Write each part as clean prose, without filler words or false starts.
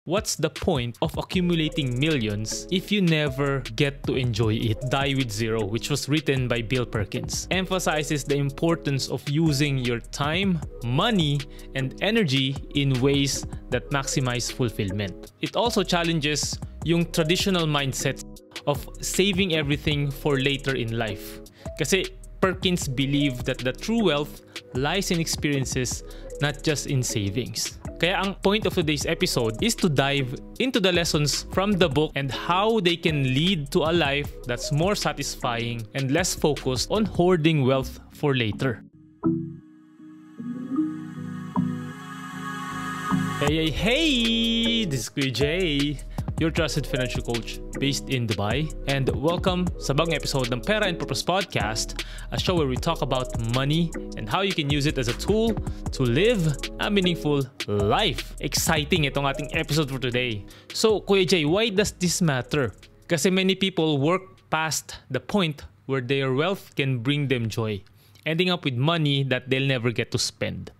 What's the point of accumulating millions if you never get to enjoy it? Die with Zero, which was written by Bill Perkins, emphasizes the importance of using your time, money, and energy in ways that maximize fulfillment. It also challenges yung traditional mindset of saving everything for later in life. Kasi Perkins believed that the true wealth lies in experiences, not just in savings. Kaya ang point of today's episode is to dive into the lessons from the book and how they can lead to a life that's more satisfying and less focused on hoarding wealth for later. Hey! This is Kuya Jay, your trusted financial coach based in Dubai, and welcome sa bagong episode ng Pera and Purpose Podcast, a show where we talk about money and how you can use it as a tool to live a meaningful life. Exciting itong ating episode for today. So, Kuya Jay, why does this matter? Kasi many people work past the point where their wealth can bring them joy, ending up with money that they'll never get to spend.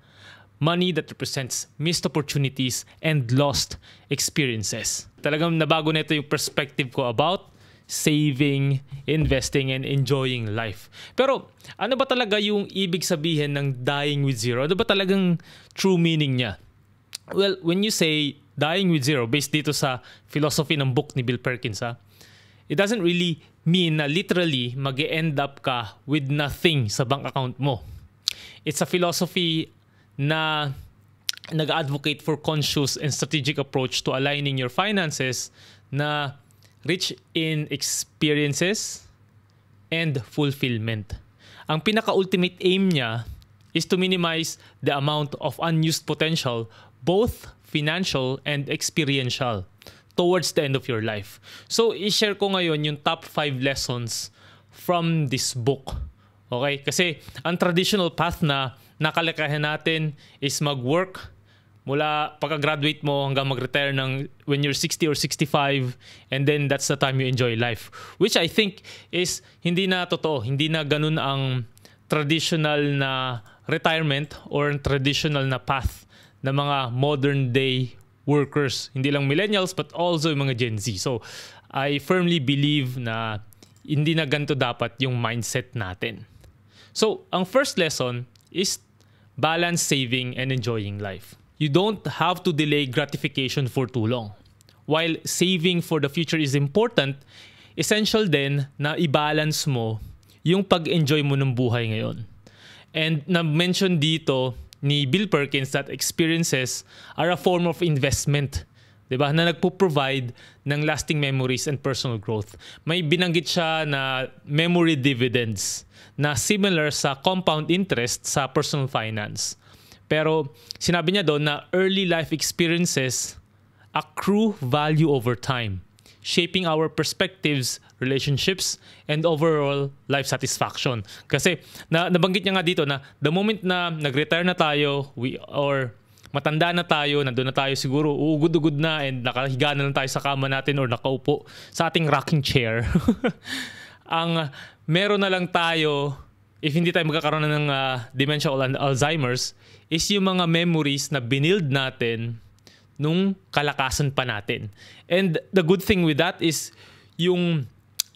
Money that represents missed opportunities and lost experiences. Talagang nabago nito yung perspective ko about saving, investing, and enjoying life. Pero ano ba talaga yung ibig sabihin ng dying with zero? Ano ba talagang true meaning niya? Well, when you say dying with zero, based dito sa philosophy ng book ni Bill Perkins, it doesn't really mean na literally mag-e-end up ka with nothing sa bank account mo. It's a philosophy na nag-advocate for conscious and strategic approach to aligning your finances na rich in experiences and fulfillment. Ang pinaka-ultimate aim niya is to minimize the amount of unused potential, both financial and experiential, towards the end of your life. So, i-share ko ngayon yung top 5 lessons from this book. Okay? Kasi ang traditional path na nakalakahan natin is mag-work mula pagka-graduate mo hanggang mag-retire ng when you're 60 or 65, and then that's the time you enjoy life. Which I think is hindi na totoo. Hindi na ganun ang traditional na retirement or traditional na path ng mga modern day workers. Hindi lang millennials but also yung mga Gen Z. So I firmly believe na hindi na ganito dapat yung mindset natin. So ang first lesson is balance saving and enjoying life. You don't have to delay gratification for too long. While saving for the future is important, essential din na i-balance mo yung pag-enjoy mo ng buhay ngayon. And na-mention dito ni Bill Perkins that experiences are a form of investment, diba? Na nagpo-provide ng lasting memories and personal growth. May binanggit siya na memory dividends na similar sa compound interest sa personal finance. Pero sinabi niya doon na early life experiences accrue value over time, shaping our perspectives, relationships, and overall life satisfaction. Kasi nabanggit niya nga dito na the moment na nag-retire na tayo, or matanda na tayo, nandun na tayo siguro, uugod-ugod na and nakahiga na lang tayo sa kama natin or nakaupo sa ating rocking chair. Ang meron na lang tayo, if hindi tayo magkakaroon ng dementia or Alzheimer's, is yung mga memories na binild natin nung kalakasan pa natin. And the good thing with that is yung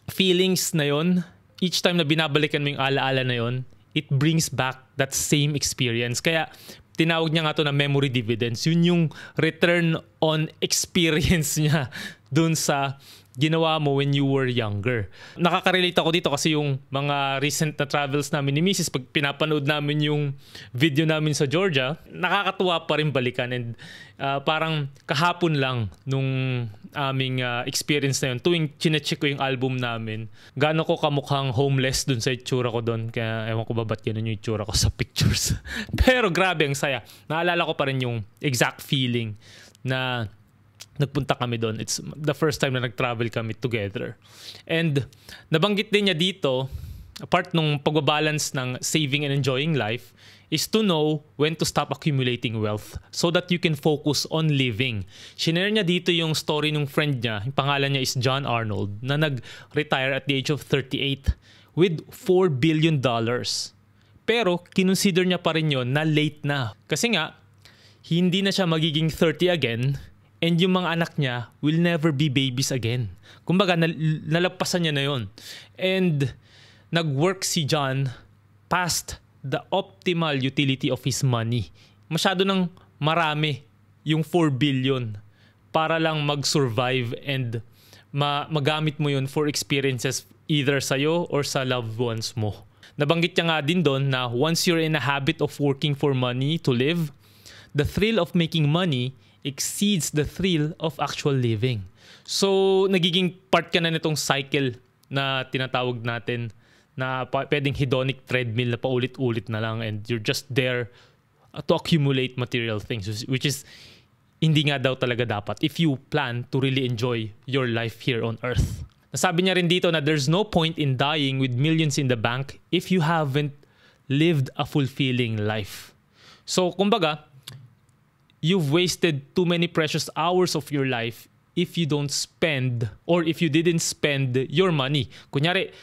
feelings na yon, each time na binabalikan mo yung alaala na yon, it brings back that same experience. Kaya tinawag niya nga to na memory dividends. Yun yung return on experience niya dun sa ginawa mo when you were younger. Nakaka-relate ako dito kasi yung mga recent na travels namin ni Mrs. pag pinapanood namin yung video namin sa Georgia, nakakatuwa pa rin balikan, and parang kahapon lang nung aming experience na yun, tuwing chinecheck ko yung album namin, gaano ko kamukhang homeless dun sa itsura ko dun, kaya ewan ko ba ba't ganun yung itsura ko sa pictures. Pero grabe, ang saya. Naalala ko pa rin yung exact feeling na nagpunta kami doon. It's the first time na nag-travel kami together. And nabanggit din niya dito, apart nung pagbabalance ng saving and enjoying life, is to know when to stop accumulating wealth so that you can focus on living. Shinare niya dito yung story ng friend niya, yung pangalan niya is John Arnold, na nag-retire at the age of 38 with $4 billion. Pero kinonsider niya pa rin yun na late na. Kasi nga, hindi na siya magiging 30 again And yung mga anak niya will never be babies again. Kumbaga, nalagpasan niya na yon. And nag-work si John past the optimal utility of his money. Masyado nang marami yung 4 billion para lang mag-survive and magamit mo yun for experiences either sa'yo or sa loved ones mo. Nabanggit niya nga din doon na once you're in a habit of working for money to live, the thrill of making money exceeds the thrill of actual living. So, nagiging part ka na nitong cycle na tinatawag natin na pwedeng hedonic treadmill na paulit-ulit na lang and you're just there to accumulate material things, which is hindi nga daw talaga dapat if you plan to really enjoy your life here on earth. Nasabi niya rin dito na there's no point in dying with millions in the bank if you haven't lived a fulfilling life. So, kumbaga, you've wasted too many precious hours of your life if you don't spend or if you didn't spend your money. Kunyari,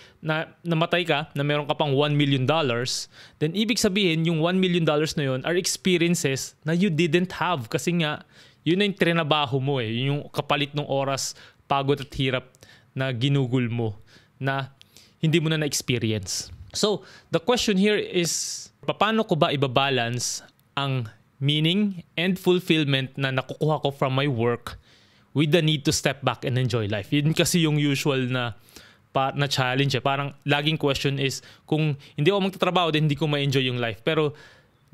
namatay ka na meron ka pang $1 million, then ibig sabihin yung $1 million na yun are experiences na you didn't have kasi nga yun na yung trinabaho mo yung kapalit ng oras, pagod at hirap na ginugol mo na hindi mo na na-experience. So, the question here is, paano ko ba ibabalance ang meaning and fulfillment na nakukuha ko from my work with the need to step back and enjoy life? Yun kasi yung usual na challenge. Parang laging question is, kung hindi ako magtatrabaho, then hindi ko ma-enjoy yung life. Pero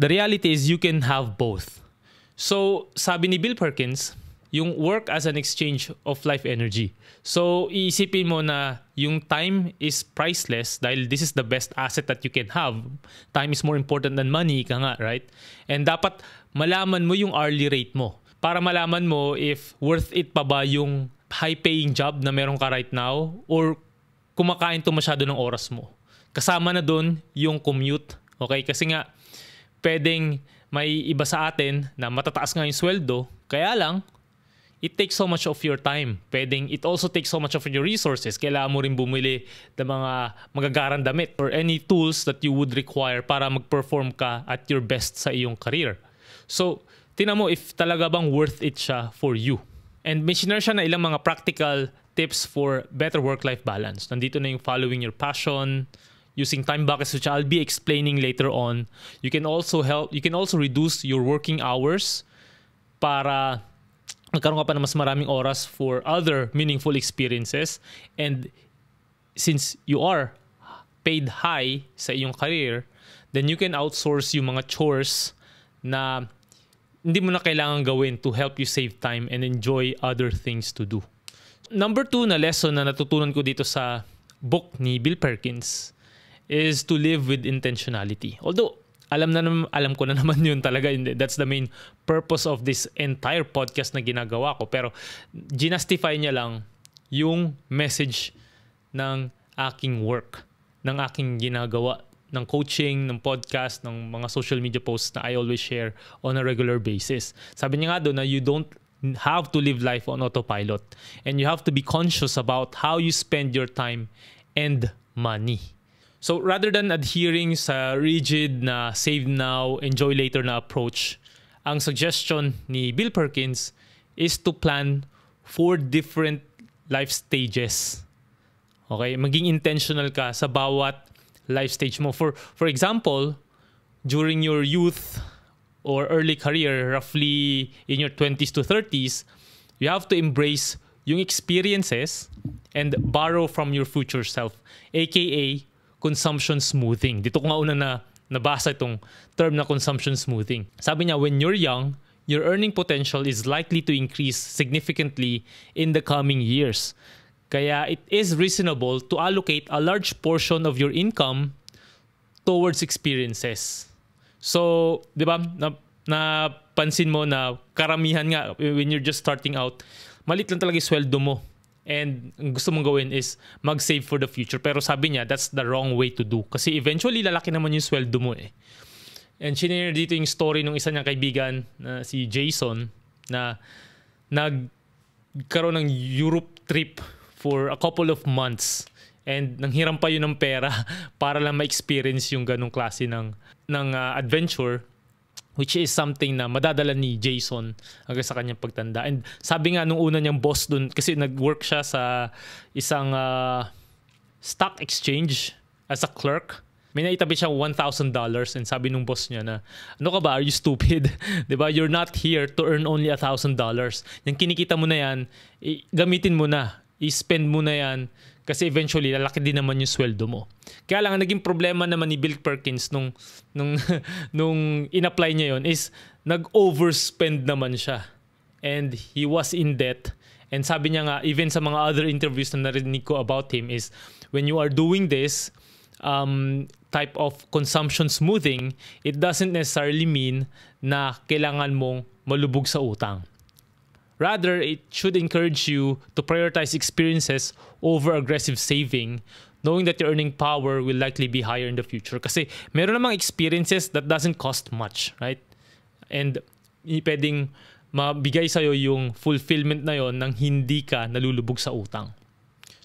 the reality is you can have both. So, sabi ni Bill Perkins, yung work as an exchange of life energy. So, iisipin mo na yung time is priceless dahil this is the best asset that you can have. Time is more important than money, ka nga, right? And dapat malaman mo yung hourly rate mo para malaman mo if worth it pa ba yung high-paying job na meron ka right now or kumakain to masyado ng oras mo. Kasama na doon yung commute, okay? Kasi nga, pwedeng may iba sa atin na matataas nga yung sweldo, kaya lang, it takes so much of your time. Pwedeng it also takes so much of your resources. Kailangan mo rin bumili ng mga magagarang damit or any tools that you would require para mag-perform ka at your best sa iyong career. So, tingnan mo if talaga bang worth it siya for you. And may share siya na ilang mga practical tips for better work-life balance. Nandito na yung following your passion, using time buckets, which I'll be explaining later on. You can also reduce your working hours para magkaroon ka pa na mas maraming oras for other meaningful experiences. And since you are paid high sa iyong career, then you can outsource yung mga chores na hindi mo na kailangan gawin to help you save time and enjoy other things to do. Number 2 na lesson na natutunan ko dito sa book ni Bill Perkins is to live with intentionality. Although, alam ko na naman yun talaga. That's the main purpose of this entire podcast na ginagawa ko. Pero, ginastify niya lang yung message ng aking work, ng aking ginagawa, ng coaching, ng podcast, ng mga social media posts na I always share on a regular basis. Sabi niya nga doon na you don't have to live life on autopilot. And you have to be conscious about how you spend your time and money. So rather than adhering sa rigid na save now, enjoy later na approach, ang suggestion ni Bill Perkins is to plan 4 different life stages. Okay? Maging intentional ka sa bawat life stage mo. For example, during your youth or early career, roughly in your 20s to 30s, you have to embrace yung experiences and borrow from your future self, aka consumption smoothing. Dito ko nga una na nabasa itong term na consumption smoothing. Sabi niya, when you're young, your earning potential is likely to increase significantly in the coming years. Kaya it is reasonable to allocate a large portion of your income towards experiences. So, di ba, napansin mo na karamihan nga when you're just starting out, malit lang talaga yung sweldo mo. And ang gusto mong gawin is mag-save for the future. Pero sabi niya, that's the wrong way to do. Kasi eventually, lalaki naman yung sweldo mo eh. And sinare dito yung story ng isa niyang kaibigan, na si Jason, na nagkaroon ng Europe trip for a couple of months. And nanghiram pa yun ng pera para lang ma-experience yung ganong klase ng adventure which is something na madadala ni Jason hanggang sa kanyang pagtanda. And sabi nga nung una niyang boss dun, kasi nag-work siya sa isang stock exchange as a clerk. May naitabi siyang $1,000 and sabi nung boss niya na, ano ka ba? Are you stupid? Diba? You're not here to earn only $1,000. Yung kinikita mo na yan, gamitin mo na. I-spend mo na yan kasi eventually lalaki din naman yung sweldo mo. Kaya lang ang naging problema naman ni Bill Perkins nung in-apply niya yon is nag-overspend naman siya. And he was in debt. And sabi niya nga, even sa mga other interviews na narinig ko about him is, when you are doing this type of consumption smoothing, it doesn't necessarily mean na kailangan mong malubog sa utang. Rather, it should encourage you to prioritize experiences over aggressive saving, knowing that your earning power will likely be higher in the future. Kasi meron namang experiences that doesn't cost much, right? And pwedeng mabigay sa'yo yung fulfillment na yon nang hindi ka nalulubog sa utang.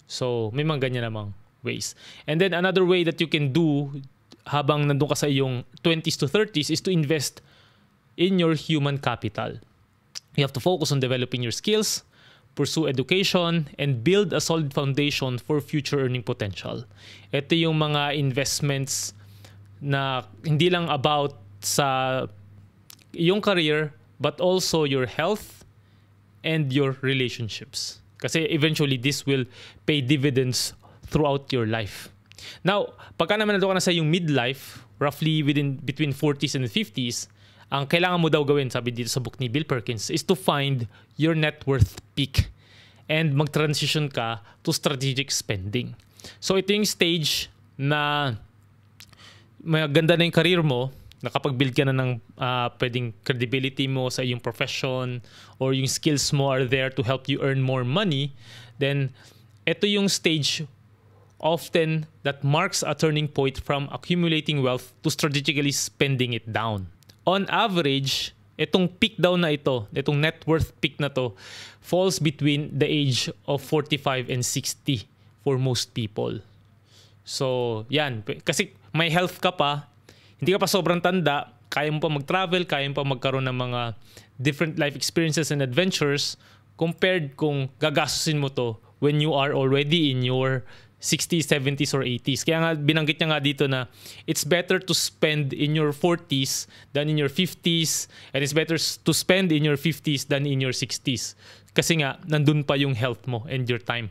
So, may mga ganyan namang ways. And then another way that you can do habang nandun ka sa iyong 20s to 30s is to invest in your human capital. You have to focus on developing your skills, pursue education, and build a solid foundation for future earning potential. Ito yung mga investments na hindi lang about sa iyong career, but also your health and your relationships. Kasi eventually, this will pay dividends throughout your life. Now, pagka naman nandun ka na sa yung midlife, roughly between 40s and 50s, ang kailangan mo daw gawin, sabi dito sa book ni Bill Perkins, is to find your net worth peak and mag-transition ka to strategic spending. So ito yung stage na maganda na yung career mo, nakapag-build ka na ng pwedeng credibility mo sa iyong profession or yung skills mo are there to help you earn more money, then ito yung stage often that marks a turning point from accumulating wealth to strategically spending it down. On average, itong peak down na ito, itong net worth peak na to, falls between the age of 45 and 60 for most people. So, yan. Kasi may health ka pa, hindi ka pa sobrang tanda, kaya mo pa mag-travel, kaya mo pa magkaroon ng mga different life experiences and adventures compared kung gagastusin mo to when you are already in your 60s, 70s, or 80s. Kaya nga, binanggit niya nga dito na it's better to spend in your 40s than in your 50s, and it's better to spend in your 50s than in your 60s. Kasi nga, nandun pa yung health mo and your time.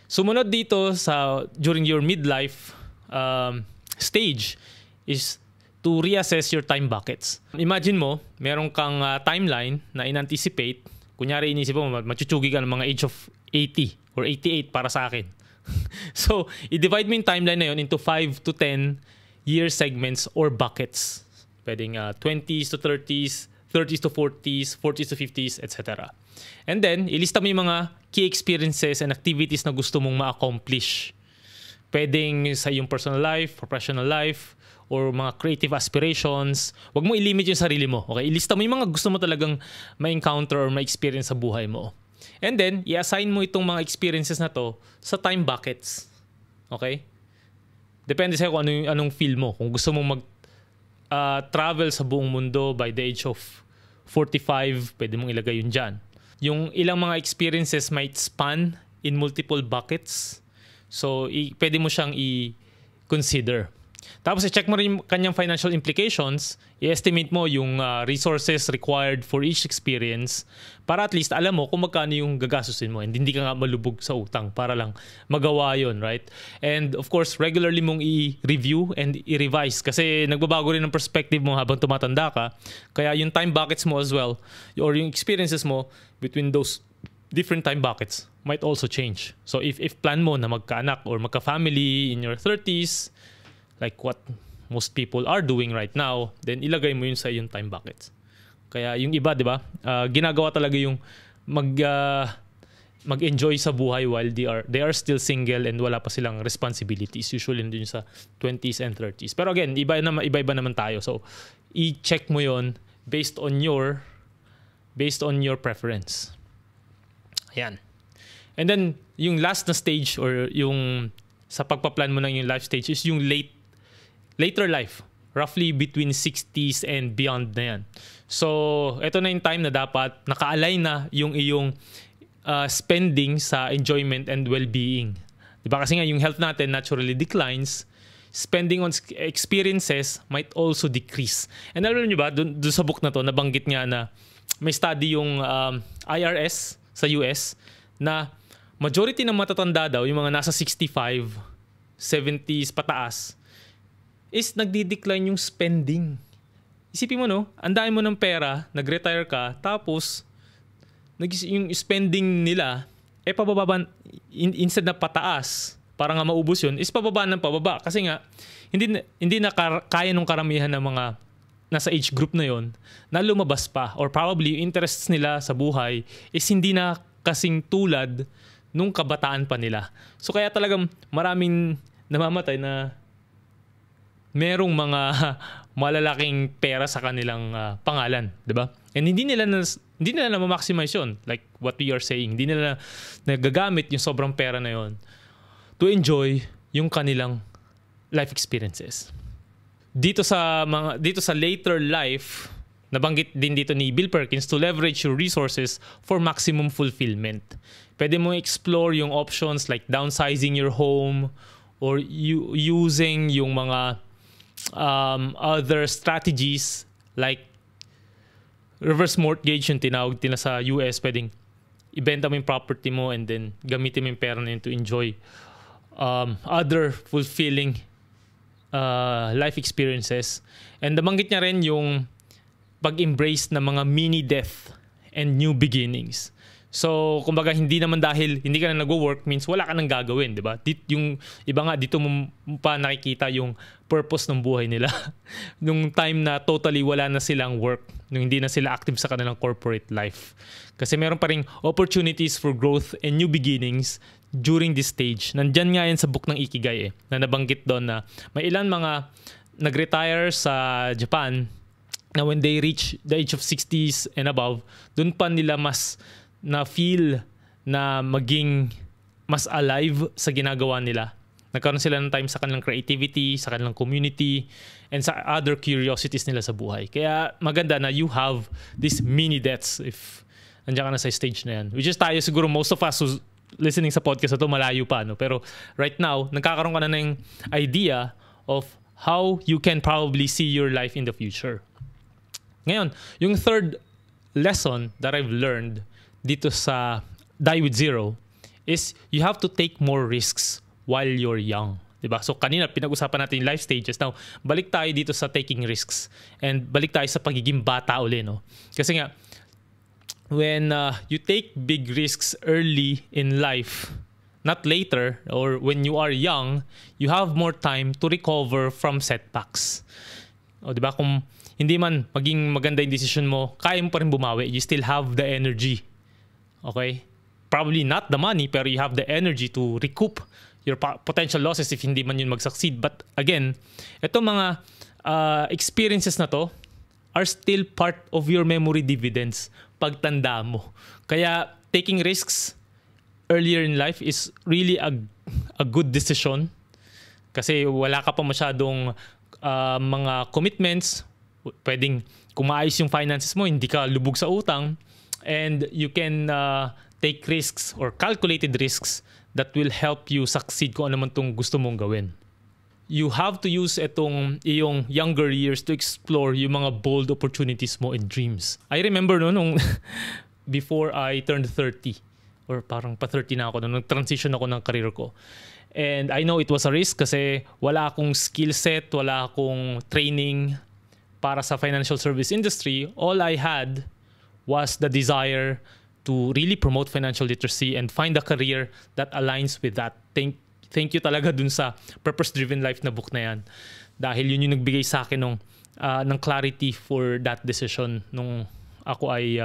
Sumunod dito during your midlife stage is to reassess your time buckets. Imagine mo, meron kang timeline na in-anticipate. Kunyari, inisip mo, matutsugi ka ng mga age of 80 or 88 para sa akin. So, i-divide mo yung timeline na yun into 5 to 10 year segments or buckets. Pwedeng 20s to 30s, 30s to 40s, 40s to 50s, etc. And then, ilista mo yung mga key experiences and activities na gusto mong ma-accomplish. Pwedeng sa iyong personal life, professional life, or mga creative aspirations. Huwag mo i-limit yung sarili mo. Okay? Ilista mo yung mga gusto mo talagang ma-encounter or ma-experience sa buhay mo. And then, i-assign mo itong mga experiences na to sa time buckets. Okay? Depende sa'yo kung anong feel mo. Kung gusto mong mag-travel sa buong mundo by the age of 45, pwede mong ilagay yun dyan. Yung ilang mga experiences might span in multiple buckets. So, pwede mo siyang i-consider. Tapos, i-check mo rin yung kanyang financial implications. I-estimate mo yung resources required for each experience para at least alam mo kung magkano yung gagastusin mo and hindi ka nga malubog sa utang para lang magawa yun, right? And of course, regularly mong i-review and i-revise kasi nagbabago rin ang perspective mo habang tumatanda ka. Kaya yung time buckets mo as well or yung experiences mo between those different time buckets might also change. So if plan mo na magkaanak or magka-family in your 30s, like what most people are doing right now, then ilagay mo yun sa yung time buckets. Kaya yung iba, di ba, ginagawa talaga yung mag-enjoy sa buhay while they are still single and wala pa silang responsibilities, usually din sa 20s and 30s. Pero again, iba-iba naman tayo. So, i-check mo yon based on your preference. Ayan. And then, yung last na stage or yung sa pagpa-plan mo ng yung life stage is yung later life. roughly between 60s and beyond na yan. So, ito na yung time na dapat naka-align na yung iyong spending sa enjoyment and well-being. Diba? Kasi nga yung health natin naturally declines. Spending on experiences might also decrease. And alam nyo ba, dun sa book na to, nabanggit nga na may study yung IRS sa US na majority ng matatanda daw, yung mga nasa 65, 70s pataas, is nagdi-decline yung spending. Isipin mo, no? Andain mo ng pera, nag-retire ka, tapos yung spending nila, pababa, instead na pataas, para nga maubos yun, is pababa ng pababa. Kasi nga, hindi na kaya nung karamihan ng mga nasa age group na yon na lumabas pa. Or probably, yung interests nila sa buhay is hindi na kasing tulad nung kabataan pa nila. So kaya talagang maraming namamatay na merong mga malalaking pera sa kanilang pangalan, 'di ba? And hindi nila na ma-maximize 'yon, like what we are saying. Hindi nila nagagamit yung sobrang pera na 'yon to enjoy yung kanilang life experiences. Dito sa later life, nabanggit din dito ni Bill Perkins, to leverage your resources for maximum fulfillment. Pwede mo explore yung options like downsizing your home or using yung mga other strategies like reverse mortgage yung tinawag nila sa US. Pwedeng ibenta mo yung property mo and then gamitin mo yung pera na yun to enjoy other fulfilling life experiences. And nabanggit niya rin yung pag-embrace ng mga mini-death and new beginnings. So, kumbaga, hindi naman dahil hindi ka na nag-work means wala ka nang gagawin, di ba? Yung iba nga, dito mo pa nakikita yung purpose ng buhay nila. Nung time na totally wala na silang work, nung hindi na sila active sa kanilang corporate life. Kasi meron pa rin opportunities for growth and new beginnings during this stage. Nandyan nga yan sa book ng Ikigai na nabanggit doon na may ilan mga nag-retire sa Japan na when they reach the age of 60s and above, doon pa nila mas na feel na maging mas alive sa ginagawa nila. Nagkaroon sila ng time sa kanilang creativity, sa kanilang community, and sa other curiosities nila sa buhay. Kaya maganda na you have these mini deaths if nandiyan ka na sa stage na yan. Which is tayo siguro, most of us who's listening sa podcast na to, malayo pa. No? Pero right now, nagkakaroon ka na ng idea of how you can probably see your life in the future. Ngayon, yung third lesson that I've learned dito sa Die with Zero is you have to take more risks while you're young. Diba? So kanina pinag-usapan natin yung life stages. Now, balik tayo dito sa taking risks and balik tayo sa pagiging bata uli. No? Kasi nga, when you take big risks early in life, not later, or when you are young, you have more time to recover from setbacks. O diba? Kung hindi man maging maganda yung decision mo, kaya mo pa rin bumawi. You still have the energy. Okay? Probably not the money, pero you have the energy to recoup your potential losses if hindi man yun mag-succeed. But again, ito mga experiences na to are still part of your memory dividends pagtanda mo. Kaya taking risks earlier in life is really a good decision kasi wala ka pa masyadong mga commitments. Pwedeng kung maayos yung finances mo, hindi ka lubog sa utang, and you can take risks or calculated risks that will help you succeed kung ano man itong gusto mong gawin. You have to use iyong younger years to explore yung mga bold opportunities mo and dreams. I remember nung before I turned 30, or parang pa-30 na ako, nung transition ako ng career ko. And I know it was a risk kasi wala akong skill set, wala akong training para sa financial service industry. All I had was the desire to really promote financial literacy and find a career that aligns with that. Thank you talaga dun sa purpose-driven life na book na yan. Dahil yun yung nagbigay sa akin ng clarity for that decision nung ako ay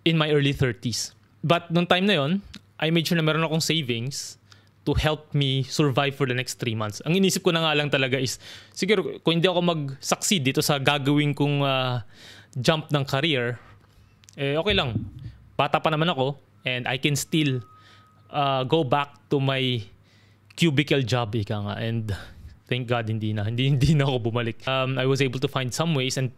in my early 30s. But nung time na yon, I made sure na meron akong savings to help me survive for the next 3 months. Ang inisip ko na nga lang talaga is, siguro kung hindi ako mag-succeed dito sa gagawin kong jump ng career, okay lang. Bata pa naman ako and I can still go back to my cubicle job, ika nga. And Thank God hindi na ako bumalik. I was able to find some ways, and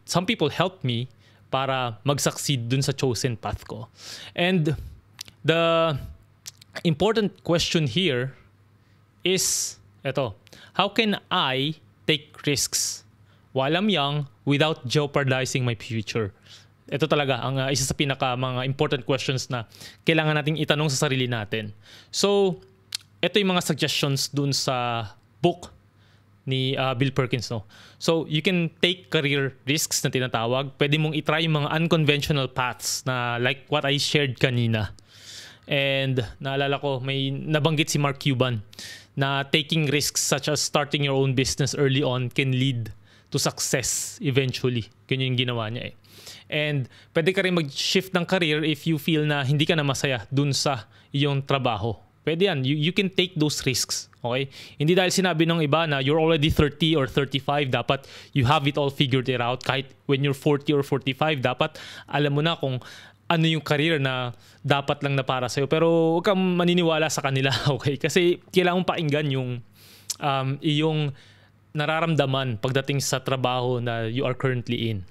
some people helped me para mag-succeed dun sa chosen path ko. And the important question here is eto, how can I take risks while I'm young without jeopardizing my future? Ito talaga ang isa sa mga important questions na kailangan nating itanong sa sarili natin. So, ito yung mga suggestions dun sa book ni Bill Perkins, no? So, you can take career risks na tinatawag. Pwede mong itry yung mga unconventional paths na like what I shared kanina. And naalala ko, may nabanggit si Mark Cuban na taking risks such as starting your own business early on can lead to success eventually. Ganyan yung ginawa niya eh. And pwede ka rin mag-shift ng career if you feel na hindi ka na masaya dun sa iyong trabaho. Pwede yan. You can take those risks. Okay? Hindi dahil sinabi ng iba na you're already 30 or 35, dapat you have it all figured out. Kahit when you're 40 or 45, dapat alam mo na kung ano yung career na dapat lang na para sa'yo. Pero huwag kang maniniwala sa kanila, okay? Kasi kailangan mong pakinggan yung iyong nararamdaman pagdating sa trabaho na you are currently in.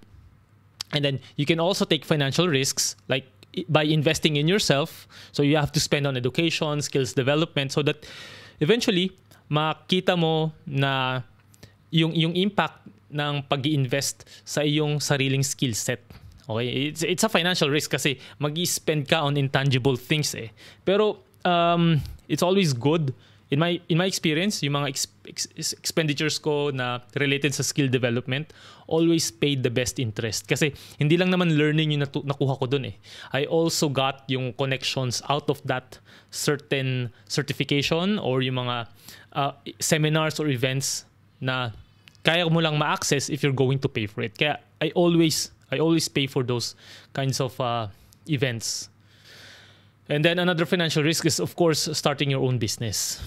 And then you can also take financial risks like by investing in yourself. So you have to spend on education, skills development so that eventually makita mo na yung impact ng pag-i-invest sa iyong sariling skill set. Okay, it's a financial risk kasi mag-i-spend ka on intangible things eh. Pero it's always good in my experience, yung mga expenditures ko na related sa skill development always paid the best interest kasi hindi lang naman learning yung nakuha ko dun eh. I also got yung connections out of that certain certification or yung mga seminars or events na kaya mo lang ma-access if you're going to pay for it. Kaya I always pay for those kinds of events. And then another financial risk is of course starting your own business.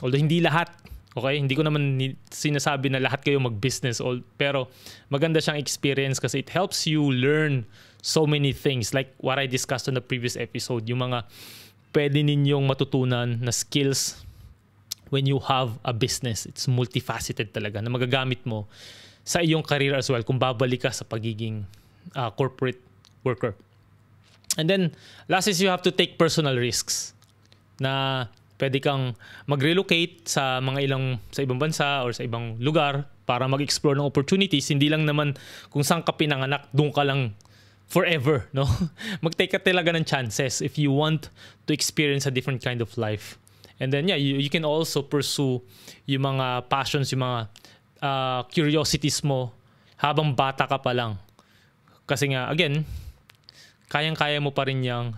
Although hindi lahat, okay? Hindi ko naman sinasabi na lahat kayo mag-business. Pero maganda siyang experience kasi it helps you learn so many things. Like what I discussed on the previous episode. Yung mga pwede ninyong matutunan na skills when you have a business. It's multifaceted talaga na magagamit mo sa iyong career as well kung babalik ka sa pagiging corporate worker. And then, last is you have to take personal risks na pwede kang mag-relocate sa ibang bansa or sa ibang lugar para mag-explore ng opportunities. Hindi lang naman kung saan ka pinanganak, doon ka lang forever, no? Mag-take ka talaga ng chances if you want to experience a different kind of life. And then, yeah, you can also pursue yung mga passions, yung mga curiosities mo habang bata ka pa lang. Kasi nga, again, kayang-kaya mo pa rin yung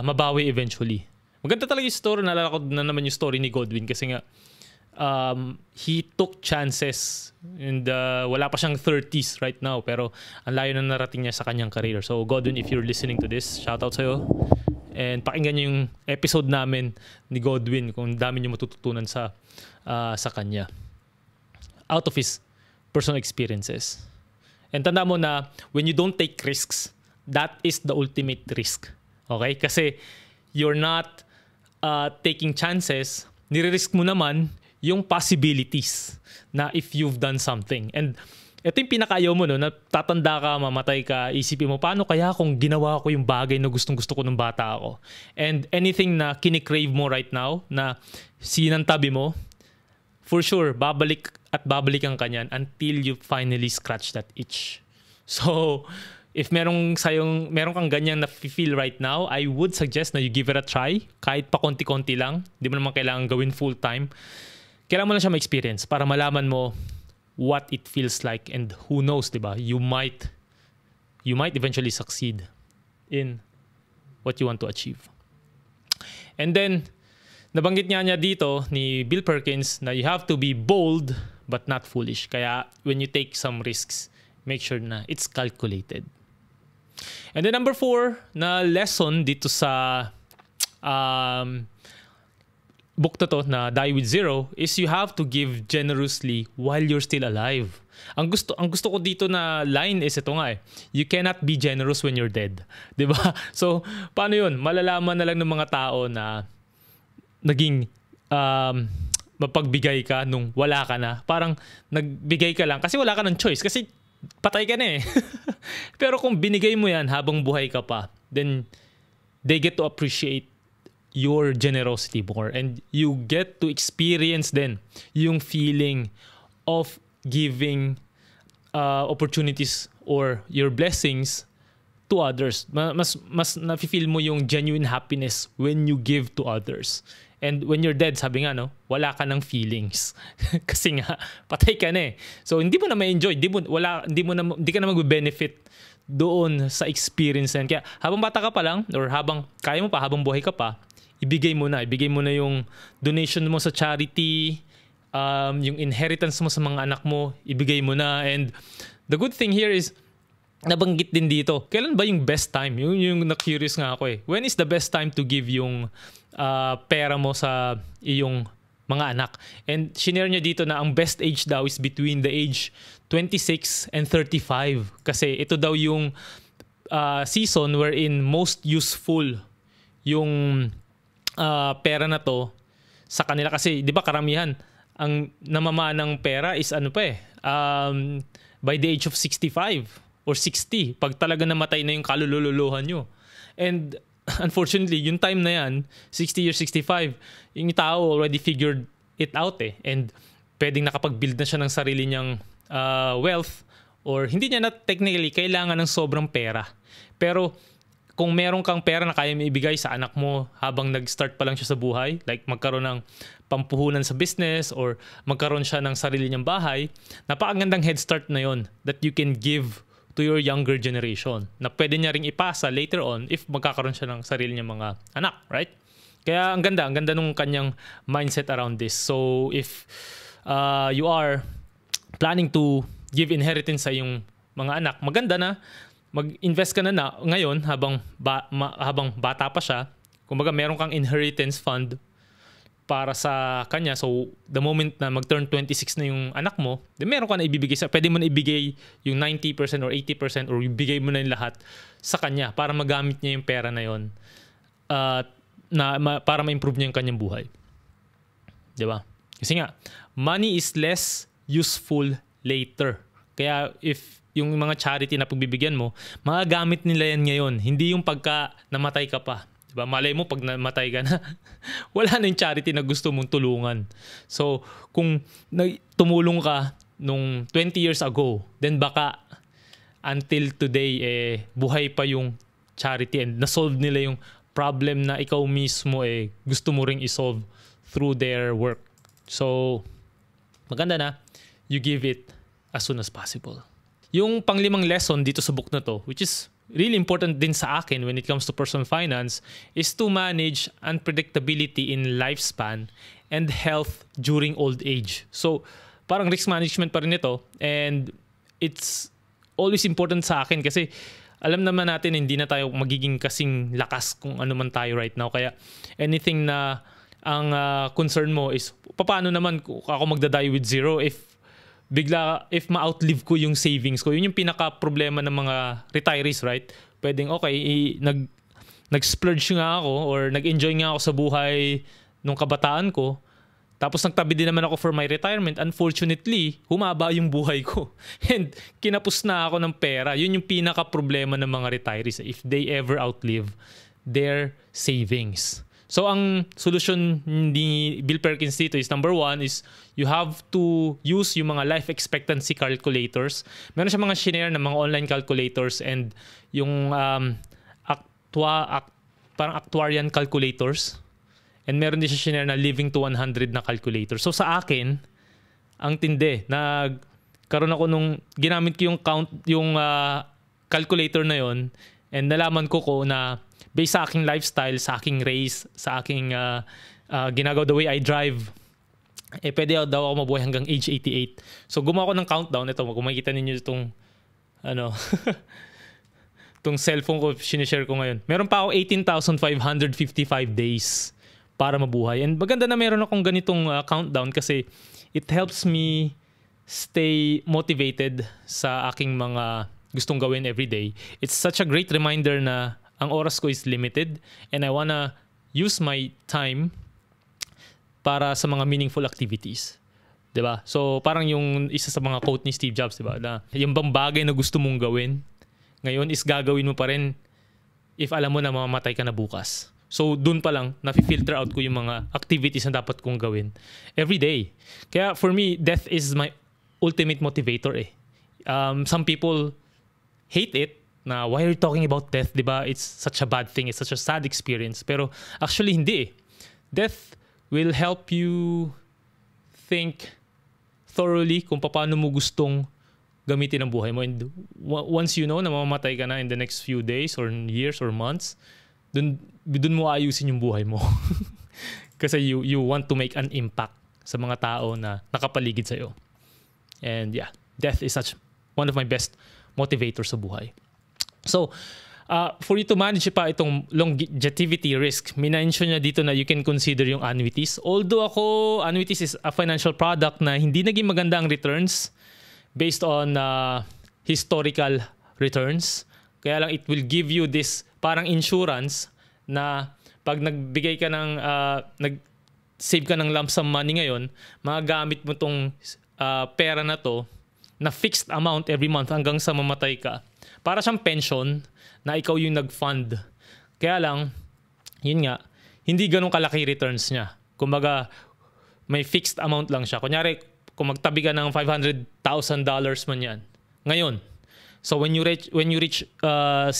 mabawi eventually. Maganda talaga yung story. Naalala ko na naman yung story ni Godwin kasi nga he took chances and wala pa siyang 30s right now pero ang layo na narating niya sa kanyang career. So Godwin, if you're listening to this, shout out sa'yo. And pakinggan niyo yung episode namin ni Godwin kung dami niyo matututunan sa kanya. Out of his personal experiences. And tanda mo na when you don't take risks, that is the ultimate risk. Okay? Kasi you're not taking chances, nire-risk mo naman yung possibilities na if you've done something. And ito yung pinakaayaw mo, no? Na tatanda ka, mamatay ka, isipin mo, paano kaya kung ginawa ko yung bagay na gustong-gusto ko nung bata ako? And anything na kinikrave mo right now, na sinantabi mo, for sure, babalikan ka niyan until you finally scratch that itch. So, if meron kang ganyan na feel right now, I would suggest na you give it a try. Kahit pa konti-konti lang. Di mo naman kailangan gawin full time. Kailangan mo lang siya ma-experience para malaman mo what it feels like. And who knows, di ba? You might eventually succeed in what you want to achieve. And then, nabanggit niya dito ni Bill Perkins na you have to be bold but not foolish. Kaya when you take some risks, make sure na it's calculated. And then number 4 na lesson dito sa book na to na Die With Zero is you have to give generously while you're still alive. Ang gusto ko dito na line is ito nga eh. You cannot be generous when you're dead. 'Di ba? So, paano 'yun? Malalaman na lang ng mga tao na naging mapagbigay ka nung wala ka na. Parang nagbigay ka lang kasi wala ka ng choice. Kasi patay ka na eh. Pero kung binigay mo yan habang buhay ka pa, then they get to appreciate your generosity more. And you get to experience then yung feeling of giving opportunities or your blessings to others. Mas nafe-feel mo yung genuine happiness when you give to others. And when you're dead, sabi nga, no, wala ka ng feelings. Kasi nga, patay ka na eh. So, hindi mo na ma-enjoy. Hindi ka na mag-benefit doon sa experience na yan. Kaya, habang bata ka pa lang, or habang kaya mo pa, habang buhay ka pa, ibigay mo na. Ibigay mo na yung donation mo sa charity, yung inheritance mo sa mga anak mo, ibigay mo na. And the good thing here is, nabanggit din dito, kailan ba yung best time? Yung na-curious nga ako eh. When is the best time to give yung pera mo sa iyong mga anak? And shinare niya dito na ang best age daw is between the age 26 and 35. Kasi ito daw yung season wherein most useful yung pera na to sa kanila. Kasi di ba karamihan, ang namamanang pera is by the age of 65 or 60 pag talaga namatay na yung kalululuhan nyo. And unfortunately, yung time na yan, 60 or 65, yung tao already figured it out eh. And pwedeng nakapag-build na siya ng sarili niyang wealth, or hindi niya na technically kailangan ng sobrang pera. Pero kung meron kang pera na kaya mo ibigay sa anak mo habang nag-start pa lang siya sa buhay, like magkaroon ng pampuhunan sa business or magkaroon siya ng sarili niyang bahay, napakagandang head start na yon that you can give to your younger generation na pwede niya ring ipasa later on if magkakaroon siya ng sarili niyang mga anak, right? Kaya ang ganda nung kanyang mindset around this. So if you are planning to give inheritance sa iyong mga anak, maganda na mag-invest ka na ngayon habang bata pa siya. Kumbaga meron kang inheritance fund para sa kanya. So the moment na mag-turn 26 na yung anak mo, then meron ka na ibibigay pwede mo na ibigay yung 90% or 80% or ibigay mo na yung lahat sa kanya para magamit niya yung pera na yon para ma-improve niya yung kanyang buhay. Diba? Kasi nga, money is less useful later. Kaya if yung mga charity na pagbibigyan mo, magagamit nila yan ngayon. Hindi yung pagka namatay ka pa. Diba? Malay mo pag namatay ka na, wala na yung charity na gusto mong tulungan. So, kung tumulong ka nung 20 years ago, then baka until today, buhay pa yung charity and na-solve nila yung problem na ikaw mismo gusto mo ring isolve through their work. So, maganda na you give it as soon as possible. Yung panglimang lesson dito sa book na to, which is really important din sa akin when it comes to personal finance, is to manage unpredictability in lifespan and health during old age. So, parang risk management pa rin ito, and it's always important sa akin kasi alam naman natin hindi na tayo magiging kasing lakas kung ano man tayo right now. Kaya anything na ang concern mo is paano naman ako magda-die with zero if ma-outlive ko yung savings ko. Yun yung pinaka-problema ng mga retirees, right? Pwedeng, nag-splurge nga ako or nag-enjoy nga ako sa buhay nung kabataan ko. Tapos nagtabi din naman ako for my retirement. Unfortunately, humaba yung buhay ko. And kinapos na ako ng pera. Yun yung pinaka-problema ng mga retirees if they ever outlive their savings. So, ang solusyon ni Bill Perkins dito is number 1 is you have to use yung mga life expectancy calculators. Meron siya mga shinare na mga online calculators and yung parang actuarian calculators. And meron din siya shinare na living to 100 na calculator. So, sa akin, ang tindi. Nagkaroon ako ginamit ko yung calculator na yon and nalaman ko na based sa aking lifestyle, sa aking race, sa aking ginagawa the way I drive, pwede daw ako mabuhay hanggang age 88. So gumawa ako ng countdown. Ito, kung makikita ninyo itong itong cellphone ko, sinishare ko ngayon. Meron pa ako 18,555 days para mabuhay. And maganda na meron akong ganitong countdown kasi it helps me stay motivated sa aking mga gustong gawin every day. It's such a great reminder na ang oras ko is limited and I wanna use my time para sa mga meaningful activities. 'Di ba? So parang yung isa sa mga quote ni Steve Jobs, 'di ba? Na yung bang bagay na gusto mong gawin ngayon is gagawin mo pa rin if alam mo na mamamatay ka na bukas. So doon pa lang na-filter out ko yung mga activities na dapat kong gawin every day. Kaya for me, death is my ultimate motivator eh. Some people hate it na why are you talking about death, 'di ba? It's such a bad thing, it's such a sad experience. Pero actually hindi eh. Death will help you think thoroughly kung paano mo gustong gamitin ang buhay mo. And once you know na mamamatay ka na in the next few days or years or months, dun mo ayusin yung buhay mo. Kasi you want to make an impact sa mga tao na nakapaligid sa'yo. And yeah, death is such one of my best motivators sa buhay. So, for you to manage pa itong longevity risk, minention niya dito na you can consider yung annuities. Although annuities is a financial product na hindi naging maganda ang returns based on historical returns. Kaya lang it will give you this parang insurance na pag nagbigay ka ng, nag-save ka ng lump sum money ngayon, magagamit mo tong pera na to na fixed amount every month hanggang sa mamatay ka. Para siyang pension na ikaw yung nag-fund. Kaya lang, yun nga, hindi ganun kalaki returns niya. Kumbaga, may fixed amount lang siya. Kunyari, kung magtabi ka ng $500,000 man yan. Ngayon. So when you reach 60,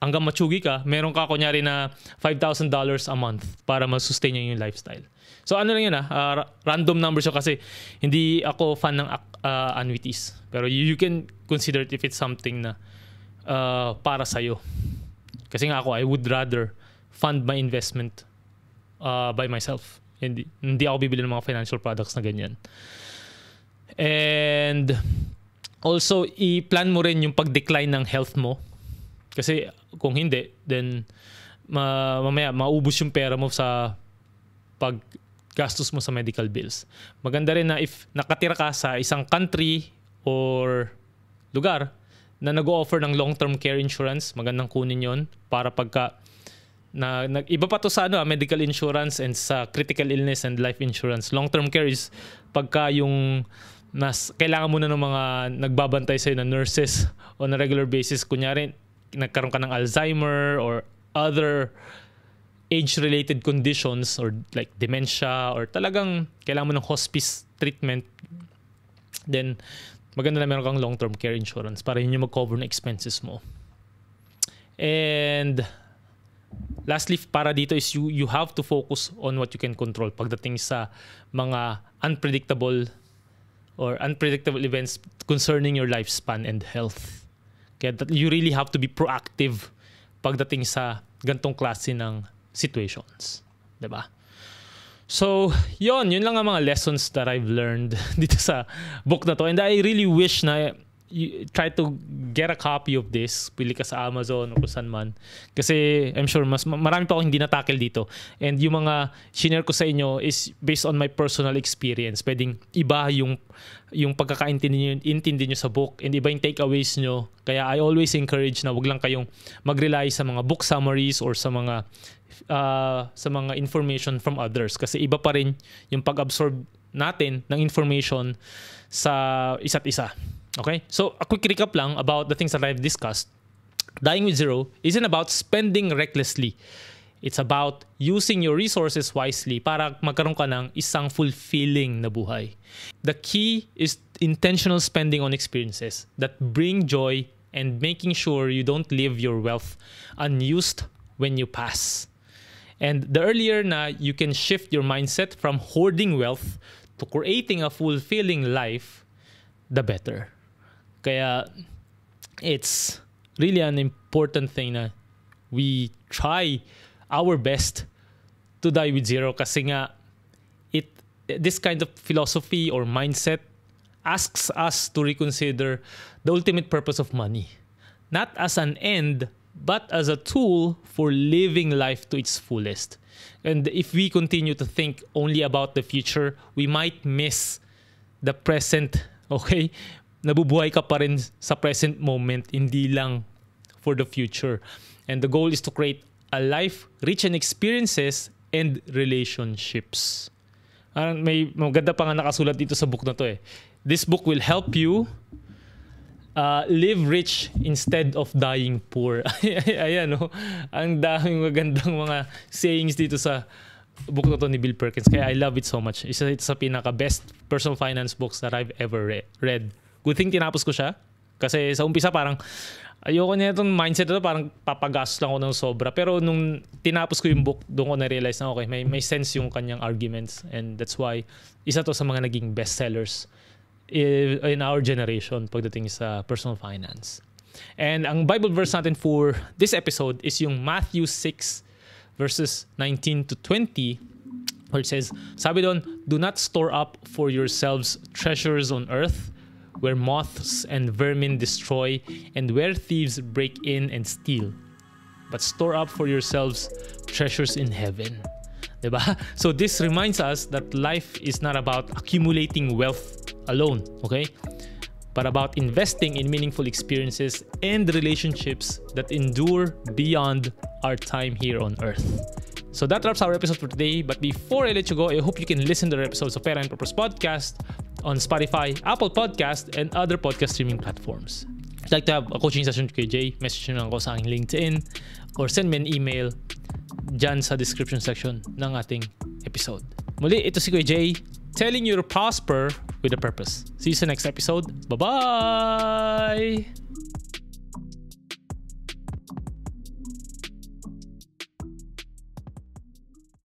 hanggang matsugi ka, meron ka kunyari na $5,000 a month para ma-sustain niya yung lifestyle. So ano lang yun random numbers yun kasi hindi ako fan ng annuities. Pero you can consider it if it's something na para sa'yo. Kasi nga ako, I would rather fund my investment by myself. Hindi ako bibili ng mga financial products na ganyan. And also, i-plan mo rin yung pag-decline ng health mo. Kasi kung hindi, then mamaya maubos yung pera mo sa paggastos mo sa medical bills. Maganda rin na if nakatira ka sa isang country or lugar na nag-o-offer ng long-term care insurance, magandang kunin yon para pagka iba pa to sa medical insurance and sa critical illness and life insurance. Long-term care is pagka yung kailangan mo na ng mga nagbabantay sa'yo na nurses on a regular basis. Kunyari, nagkaroon ka ng Alzheimer or other age-related conditions or like dementia or talagang kailangan mo ng hospice treatment, then maganda na meron kang long-term care insurance para yun yung mag-cover na expenses mo. And lastly, para dito is you have to focus on what you can control pagdating sa mga unpredictable events concerning your lifespan and health. Kaya you really have to be proactive pagdating sa gantong klase ng situations. Diba? So, yun lang ang mga lessons that I've learned dito sa book na to. And I really wish na you try to get a copy of this. Pili ka sa Amazon o kung saan man. Kasi I'm sure marami pa akong hindi na-tackle dito. And yung mga shinare ko sa inyo is based on my personal experience. Pwedeng iba yung pagkakaintindi nyo sa book and iba yung takeaways nyo. Kaya I always encourage na wag lang kayong mag-rely sa mga book summaries or sa mga information from others. Kasi iba pa rin yung pag-absorb natin ng information sa isa't isa. Okay? So, a quick recap lang about the things that I've discussed. Dying with Zero isn't about spending recklessly. It's about using your resources wisely para magkaroon ka ng isang fulfilling na buhay. The key is intentional spending on experiences that bring joy and making sure you don't leave your wealth unused when you pass. And the earlier na you can shift your mindset from hoarding wealth to creating a fulfilling life, the better. Kaya it's really an important thing na we try our best to die with zero kasi nga this kind of philosophy or mindset asks us to reconsider the ultimate purpose of money. Not as an end, but as a tool for living life to its fullest. And if we continue to think only about the future, we might miss the present, okay? Nabubuhay ka pa rin sa present moment, hindi lang for the future. And the goal is to create a life rich in experiences and relationships. May maganda pa nga nakasulat dito sa book na to eh. This book will help you live rich instead of dying poor. Ayan, no? Ang daming magandang mga sayings dito sa book na to ni Bill Perkins. Kaya I love it so much. Isa ito sa pinaka-best personal finance books that I've ever read. Good thing tinapos ko siya. Kasi sa umpisa parang ayoko niya itong mindset ito, parang papagastos lang ako ng sobra. Pero nung tinapos ko yung book, doon ko na-realize na okay, may sense yung kanyang arguments. And that's why isa to sa mga naging bestsellers in our generation pagdating sa personal finance. And ang Bible verse natin for this episode is yung Matthew 6 verses 19 to 20, where it says, sabi doon, do not store up for yourselves treasures on earth, where moths and vermin destroy, and where thieves break in and steal. But store up for yourselves treasures in heaven. Diba? So this reminds us that life is not about accumulating wealth alone, okay? But about investing in meaningful experiences and relationships that endure beyond our time here on earth. So that wraps our episode for today. But before I let you go, I hope you can listen to the episodes of Pera and Purpose Podcast on Spotify, Apple Podcast, and other podcast streaming platforms. If you'd like to have a coaching session with Jay, message nyo lang ako sa aking LinkedIn or send me an email dyan sa description section ng ating episode. Muli, ito si Kuya Jay, telling you to prosper with a purpose. See you sa next episode. Bye-bye!